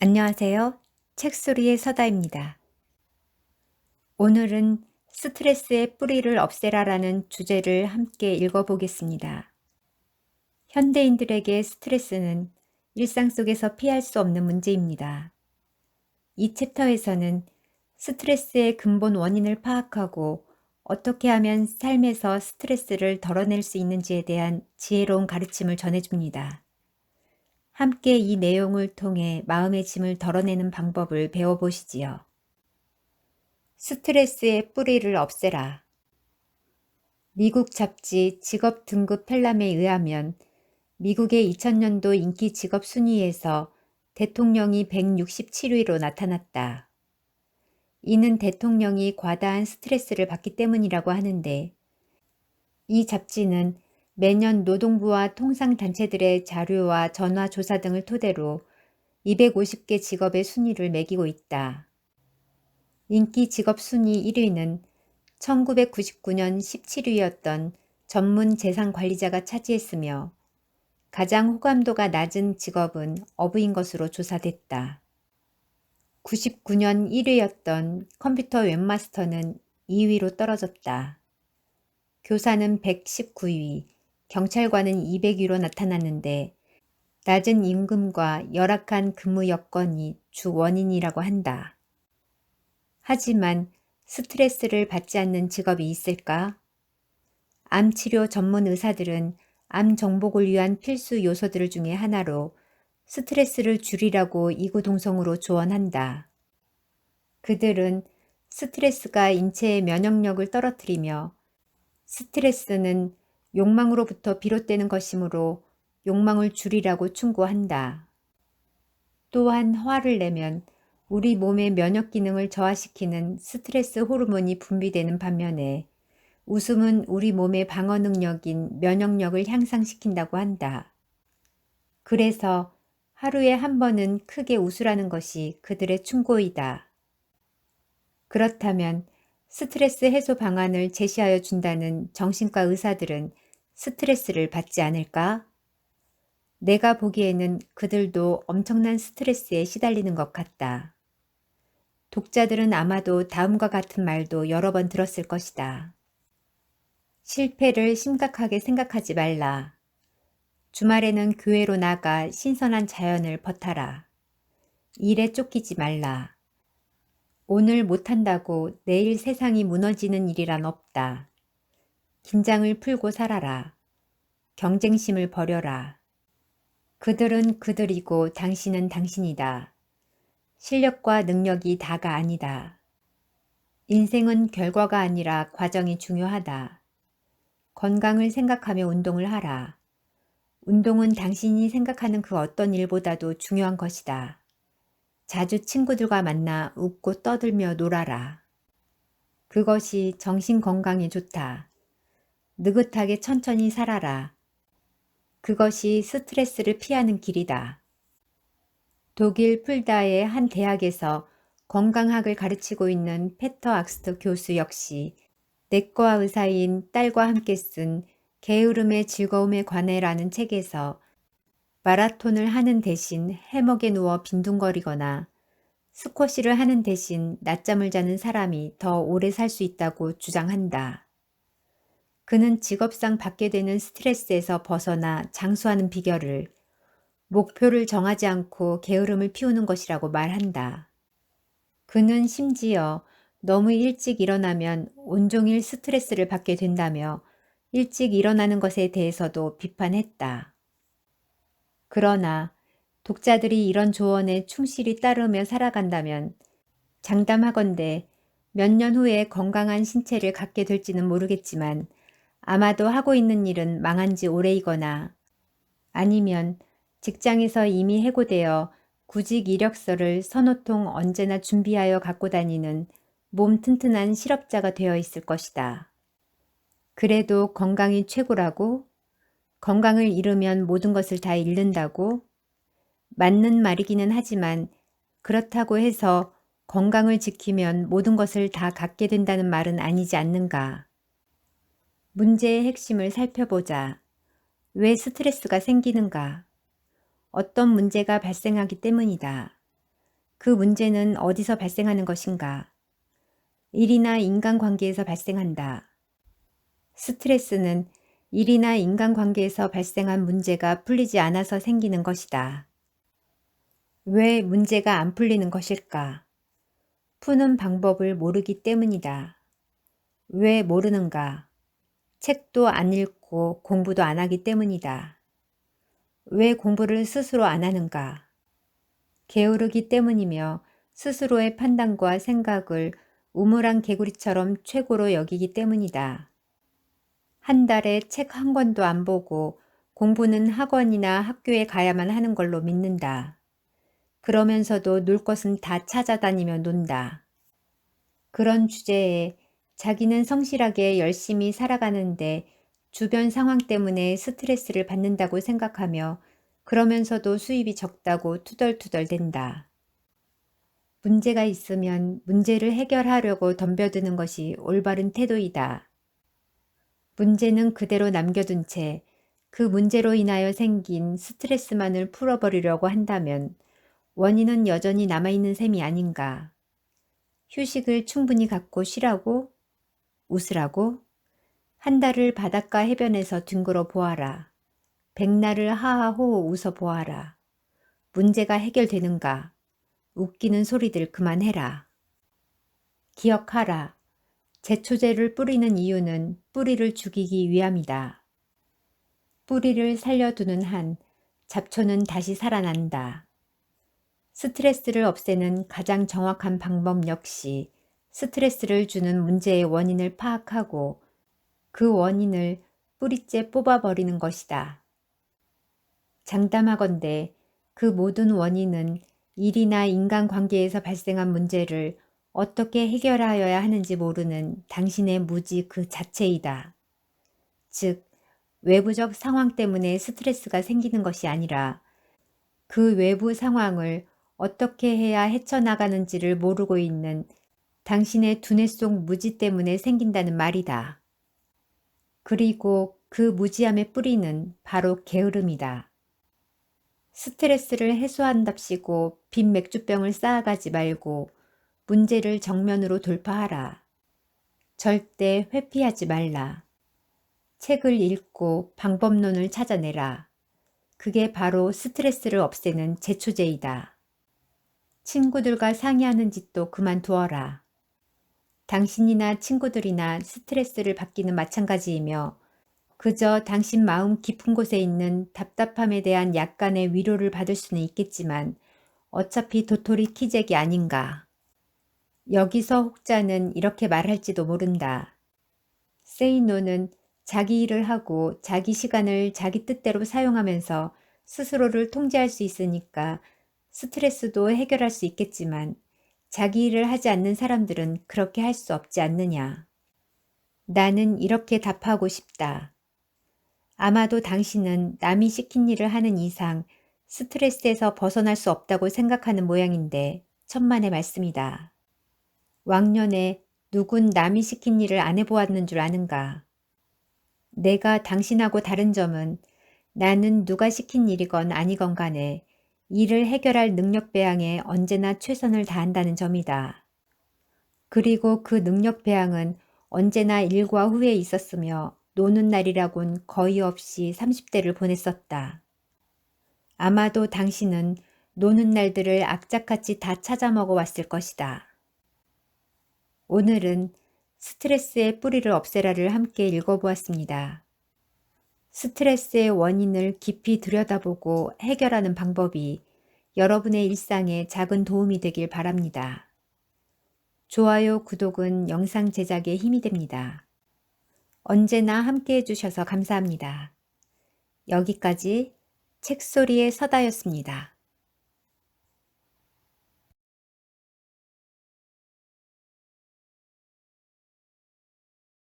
안녕하세요. 책소리의 서다입니다. 오늘은 스트레스의 뿌리를 없애라라는 주제를 함께 읽어보겠습니다. 현대인들에게 스트레스는 일상 속에서 피할 수 없는 문제입니다. 이 챕터에서는 스트레스의 근본 원인을 파악하고 어떻게 하면 삶에서 스트레스를 덜어낼 수 있는지에 대한 지혜로운 가르침을 전해줍니다. 함께 이 내용을 통해 마음의 짐을 덜어내는 방법을 배워보시지요. 스트레스의 뿌리를 없애라. 미국 잡지 직업 등급 편람에 의하면 미국의 2000년도 인기 직업 순위에서 대통령이 167위로 나타났다. 이는 대통령이 과다한 스트레스를 받기 때문이라고 하는데, 이 잡지는 매년 노동부와 통상단체들의 자료와 전화조사 등을 토대로 250개 직업의 순위를 매기고 있다. 인기 직업 순위 1위는 1999년 17위였던 전문 재산 관리자가 차지했으며 가장 호감도가 낮은 직업은 어부인 것으로 조사됐다. 99년 1위였던 컴퓨터 웹마스터는 2위로 떨어졌다. 교사는 119위, 경찰관은 200위로 나타났는데 낮은 임금과 열악한 근무 여건이 주 원인이라고 한다. 하지만 스트레스를 받지 않는 직업이 있을까? 암치료 전문 의사들은 암 정복을 위한 필수 요소들 중에 하나로 스트레스를 줄이라고 이구동성으로 조언한다. 그들은 스트레스가 인체의 면역력을 떨어뜨리며 스트레스는 욕망으로부터 비롯되는 것이므로 욕망을 줄이라고 충고한다. 또한 화를 내면 우리 몸의 면역 기능을 저하시키는 스트레스 호르몬이 분비되는 반면에 웃음은 우리 몸의 방어 능력인 면역력을 향상시킨다고 한다. 그래서 하루에 한 번은 크게 웃으라는 것이 그들의 충고이다. 그렇다면 스트레스 해소 방안을 제시하여 준다는 정신과 의사들은 스트레스를 받지 않을까? 내가 보기에는 그들도 엄청난 스트레스에 시달리는 것 같다. 독자들은 아마도 다음과 같은 말도 여러 번 들었을 것이다. 실패를 심각하게 생각하지 말라. 주말에는 교회로 나가 신선한 자연을 벗하라. 일에 쫓기지 말라. 오늘 못한다고 내일 세상이 무너지는 일이란 없다. 긴장을 풀고 살아라. 경쟁심을 버려라. 그들은 그들이고 당신은 당신이다. 실력과 능력이 다가 아니다. 인생은 결과가 아니라 과정이 중요하다. 건강을 생각하며 운동을 하라. 운동은 당신이 생각하는 그 어떤 일보다도 중요한 것이다. 자주 친구들과 만나 웃고 떠들며 놀아라. 그것이 정신 건강에 좋다. 느긋하게 천천히 살아라. 그것이 스트레스를 피하는 길이다. 독일 풀다의 한 대학에서 건강학을 가르치고 있는 페터 악스트 교수 역시 내과 의사인 딸과 함께 쓴 게으름의 즐거움에 관해라는 책에서 마라톤을 하는 대신 해먹에 누워 빈둥거리거나 스쿼시를 하는 대신 낮잠을 자는 사람이 더 오래 살 수 있다고 주장한다. 그는 직업상 받게 되는 스트레스에서 벗어나 장수하는 비결을 목표를 정하지 않고 게으름을 피우는 것이라고 말한다. 그는 심지어 너무 일찍 일어나면 온종일 스트레스를 받게 된다며 일찍 일어나는 것에 대해서도 비판했다. 그러나 독자들이 이런 조언에 충실히 따르며 살아간다면 장담하건대 몇 년 후에 건강한 신체를 갖게 될지는 모르겠지만 아마도 하고 있는 일은 망한 지 오래이거나 아니면 직장에서 이미 해고되어 구직 이력서를 서너 통 언제나 준비하여 갖고 다니는 몸 튼튼한 실업자가 되어 있을 것이다. 그래도 건강이 최고라고? 건강을 잃으면 모든 것을 다 잃는다고? 맞는 말이기는 하지만 그렇다고 해서 건강을 지키면 모든 것을 다 갖게 된다는 말은 아니지 않는가. 문제의 핵심을 살펴보자. 왜 스트레스가 생기는가? 어떤 문제가 발생하기 때문이다. 그 문제는 어디서 발생하는 것인가? 일이나 인간관계에서 발생한다. 스트레스는 일이나 인간관계에서 발생한 문제가 풀리지 않아서 생기는 것이다. 왜 문제가 안 풀리는 것일까? 푸는 방법을 모르기 때문이다. 왜 모르는가? 책도 안 읽고 공부도 안 하기 때문이다. 왜 공부를 스스로 안 하는가? 게으르기 때문이며 스스로의 판단과 생각을 우물안 개구리처럼 최고로 여기기 때문이다. 한 달에 책 한 권도 안 보고 공부는 학원이나 학교에 가야만 하는 걸로 믿는다. 그러면서도 놀 것은 다 찾아다니며 논다. 그런 주제에 자기는 성실하게 열심히 살아가는데 주변 상황 때문에 스트레스를 받는다고 생각하며 그러면서도 수입이 적다고 투덜투덜댄다. 문제가 있으면 문제를 해결하려고 덤벼드는 것이 올바른 태도이다. 문제는 그대로 남겨둔 채 그 문제로 인하여 생긴 스트레스만을 풀어버리려고 한다면 원인은 여전히 남아있는 셈이 아닌가. 휴식을 충분히 갖고 쉬라고? 웃으라고? 한 달을 바닷가 해변에서 뒹굴어 보아라. 백날을 하하호 웃어 보아라. 문제가 해결되는가? 웃기는 소리들 그만해라. 기억하라. 제초제를 뿌리는 이유는 뿌리를 죽이기 위함이다. 뿌리를 살려두는 한 잡초는 다시 살아난다. 스트레스를 없애는 가장 정확한 방법 역시 스트레스를 주는 문제의 원인을 파악하고 그 원인을 뿌리째 뽑아버리는 것이다. 장담하건대 그 모든 원인은 일이나 인간관계에서 발생한 문제를 어떻게 해결하여야 하는지 모르는 당신의 무지 그 자체이다. 즉, 외부적 상황 때문에 스트레스가 생기는 것이 아니라 그 외부 상황을 어떻게 해야 헤쳐나가는지를 모르고 있는 당신의 두뇌 속 무지 때문에 생긴다는 말이다. 그리고 그 무지함의 뿌리는 바로 게으름이다. 스트레스를 해소한답시고 빈 맥주병을 쌓아가지 말고 문제를 정면으로 돌파하라. 절대 회피하지 말라. 책을 읽고 방법론을 찾아내라. 그게 바로 스트레스를 없애는 제초제이다. 친구들과 상의하는 짓도 그만두어라. 당신이나 친구들이나 스트레스를 받기는 마찬가지이며 그저 당신 마음 깊은 곳에 있는 답답함에 대한 약간의 위로를 받을 수는 있겠지만 어차피 도토리 키재기 아닌가. 여기서 혹자는 이렇게 말할지도 모른다. Say no는 자기 일을 하고 자기 시간을 자기 뜻대로 사용하면서 스스로를 통제할 수 있으니까 스트레스도 해결할 수 있겠지만 자기 일을 하지 않는 사람들은 그렇게 할 수 없지 않느냐. 나는 이렇게 답하고 싶다. 아마도 당신은 남이 시킨 일을 하는 이상 스트레스에서 벗어날 수 없다고 생각하는 모양인데 천만의 말씀이다. 왕년에 누군 남이 시킨 일을 안 해보았는 줄 아는가? 내가 당신하고 다른 점은 나는 누가 시킨 일이건 아니건 간에 일을 해결할 능력 배양에 언제나 최선을 다한다는 점이다. 그리고 그 능력 배양은 언제나 일과 후에 있었으며 노는 날이라곤 거의 없이 30대를 보냈었다. 아마도 당신은 노는 날들을 악착같이 다 찾아먹어 왔을 것이다. 오늘은 스트레스의 뿌리를 없애라를 함께 읽어보았습니다. 스트레스의 원인을 깊이 들여다보고 해결하는 방법이 여러분의 일상에 작은 도움이 되길 바랍니다. 좋아요, 구독은 영상 제작에 힘이 됩니다. 언제나 함께 해주셔서 감사합니다. 여기까지 책소리의 서다였습니다.